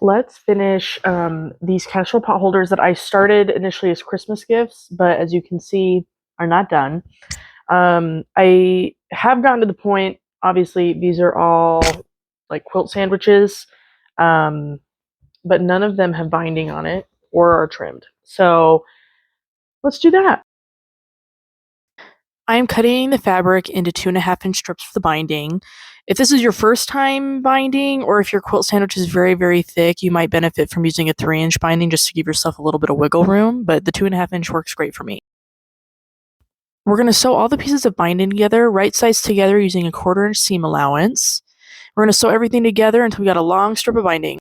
let's finish these casserole pot holders that I started initially as Christmas gifts, but as you can see, are not done. I have gotten to the point, obviously, these are all like quilt sandwiches, but none of them have binding on it or are trimmed. So let's do that. I am cutting the fabric into 2.5-inch strips for the binding. If this is your first time binding, or if your quilt sandwich is very, very thick, you might benefit from using a 3-inch binding just to give yourself a little bit of wiggle room, but the 2.5-inch works great for me. We're going to sew all the pieces of binding together, right sides together using a 1/4-inch seam allowance. We're going to sew everything together until we got a long strip of binding.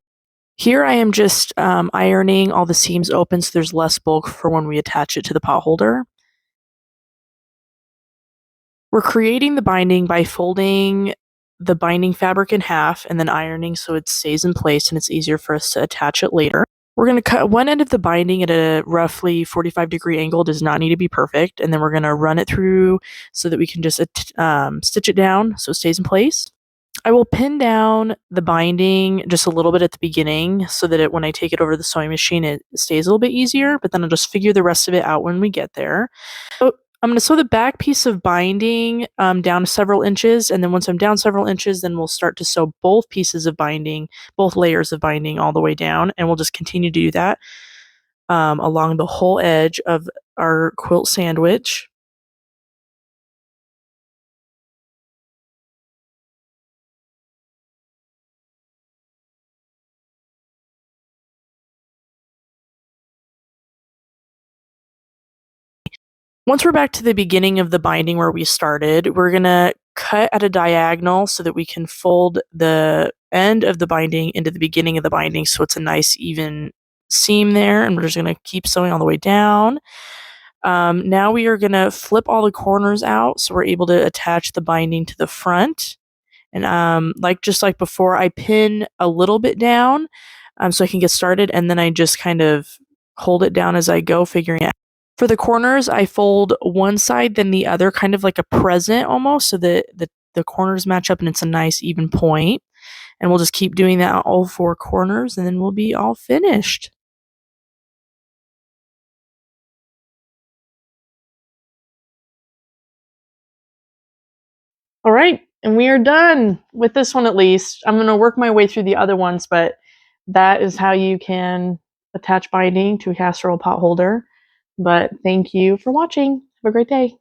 Here I am just ironing all the seams open so there's less bulk for when we attach it to the pot holder. We're creating the binding by folding the binding fabric in half and then ironing so it stays in place and it's easier for us to attach it later. We're going to cut one end of the binding at a roughly 45-degree angle. It does not need to be perfect. And then we're going to run it through so that we can just stitch it down so it stays in place. I will pin down the binding just a little bit at the beginning so that when I take it over to the sewing machine, it stays a little bit easier, but then I'll just figure the rest of it out when we get there. So I'm going to sew the back piece of binding down several inches, and then once I'm down several inches, then we'll start to sew both pieces of binding, both layers of binding all the way down, and we'll just continue to do that along the whole edge of our quilt sandwich. Once we're back to the beginning of the binding where we started, we're going to cut at a diagonal so that we can fold the end of the binding into the beginning of the binding so it's a nice even seam there, and we're just going to keep sewing all the way down. Now we are going to flip all the corners out so we're able to attach the binding to the front. And just like before, I pin a little bit down so I can get started, and then I just kind of hold it down as I go, figuring out. For the corners, I fold one side, then the other, kind of like a present almost, so that the corners match up and it's a nice even point. And we'll just keep doing that on all 4 corners, and then we'll be all finished. All right, and we are done with this one at least. I'm going to work my way through the other ones, but that is how you can attach binding to a casserole pot holder. But thank you for watching. Have a great day.